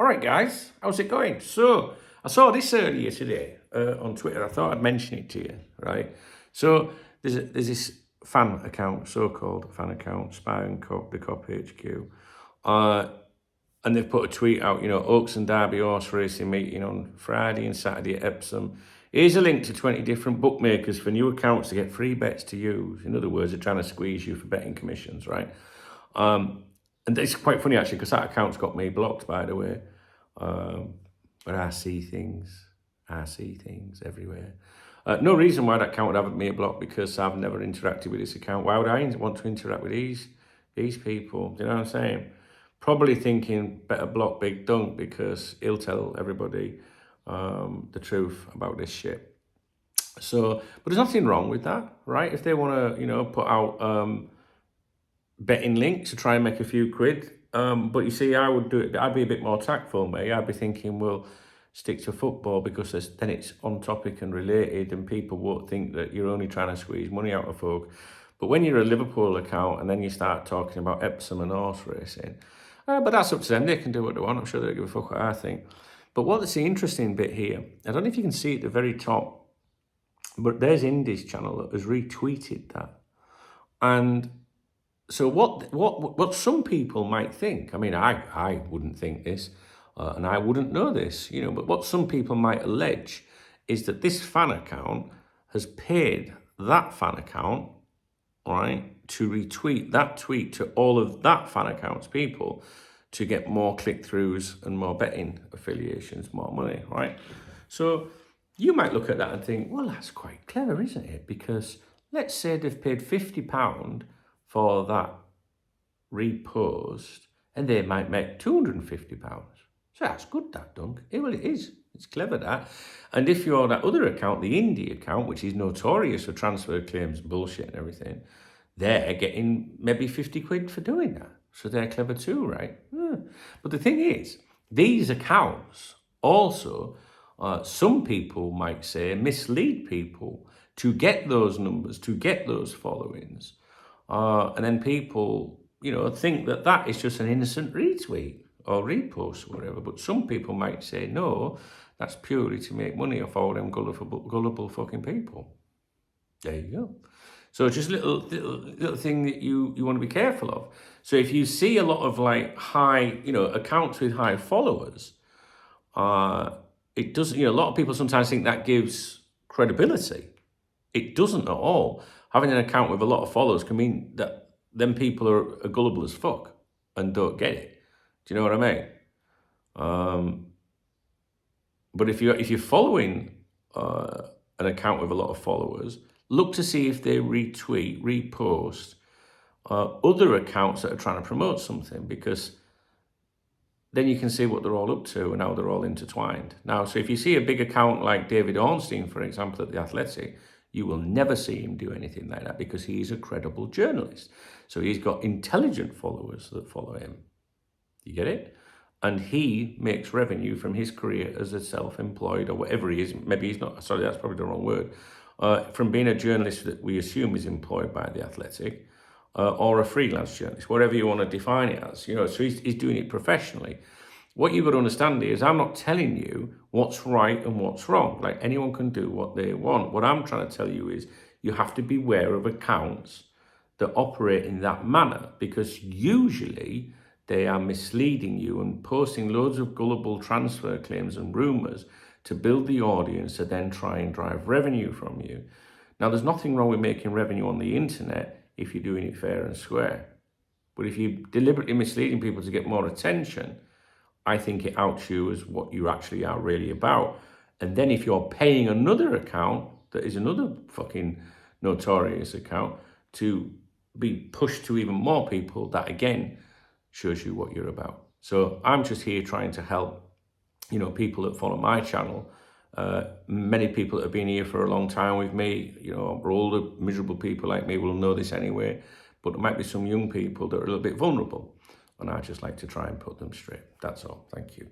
All right, guys, how's it going? So, I saw this earlier today on Twitter. I thought I'd mention it to you, right? So, there's this fan account, so-called fan account, Spy and Cop, the Cop HQ. And they've put a tweet out, Oaks and Derby horse racing meeting on Friday and Saturday at Epsom. Here's a link to 20 different bookmakers for new accounts to get free bets to use. In other words, they're trying to squeeze you for betting commissions, right? And it's quite funny, actually, because that account's got me blocked, by the way. But I see things everywhere. No reason why that account would have me blocked, because I've never interacted with this account. Why would I want to interact with these people? Do you know what I'm saying? Probably thinking better block Big Dunk, because he'll tell everybody the truth about this shit. So, but there's nothing wrong with that, right? If they want to, put out betting links to try and make a few quid. But you see, I would do it. I'd be a bit more tactful, mate. I'd be thinking, well, stick to football, because then it's on topic and related, and people won't think that you're only trying to squeeze money out of folk. But when you're a Liverpool account and then you start talking about Epsom and horse racing, but that's up to them. They can do what they want. I'm sure they don't give a fuck what I think. But what's the interesting bit here, I don't know if you can see at the very top, but there's Indy's channel that has retweeted that. And so what some people might think, I mean, I wouldn't think this, and I wouldn't know this, but what some people might allege is that this fan account has paid that fan account, right, to retweet that tweet to all of that fan account's people to get more click-throughs and more betting affiliations, more money, right? So you might look at that and think, well, that's quite clever, isn't it? Because let's say they've paid £50 for that repost, and they might make £250. So that's good, that, Dunk. Well, it is. It's clever, that. And if you're that other account, the Indy account, which is notorious for transfer claims, bullshit and everything, they're getting maybe 50 quid for doing that. So they're clever too, right? Yeah. But the thing is, these accounts also, some people might say, mislead people to get those numbers, to get those followings. And then people, think that that is just an innocent retweet or repost or whatever. But some people might say, no, that's purely to make money off all them gullible fucking people. There you go. So just little thing that you want to be careful of. So if you see a lot of high, accounts with high followers, it doesn't, a lot of people sometimes think that gives credibility. It doesn't at all. Having an account with a lot of followers can mean that them people are gullible as fuck and don't get it. Do you know what I mean? But if you're following an account with a lot of followers, look to see if they retweet, repost other accounts that are trying to promote something, because then you can see what they're all up to and how they're all intertwined. Now, so if you see a big account like David Ornstein, for example, at The Athletic, you will never see him do anything like that, because he's a credible journalist. So he's got intelligent followers that follow him. You get it? And he makes revenue from his career as a self-employed or whatever he is. Maybe he's not, sorry, that's probably the wrong word. From being a journalist that we assume is employed by The Athletic, or a freelance journalist, whatever you want to define it as. So he's doing it professionally. What you've got to understand is, I'm not telling you what's right and what's wrong. Like, anyone can do what they want. What I'm trying to tell you is, you have to beware of accounts that operate in that manner, because usually they are misleading you and posting loads of gullible transfer claims and rumours to build the audience to then try and drive revenue from you. Now, there's nothing wrong with making revenue on the internet if you're doing it fair and square. But if you're deliberately misleading people to get more attention, I think it outs you as what you actually are really about. And then if you're paying another account that is another fucking notorious account to be pushed to even more people, that again shows you what you're about. So I'm just here trying to help, people that follow my channel. Many people that have been here for a long time with me, older, miserable people like me will know this anyway, but there might be some young people that are a little bit vulnerable, and I just like to try and put them straight. That's all. Thank you.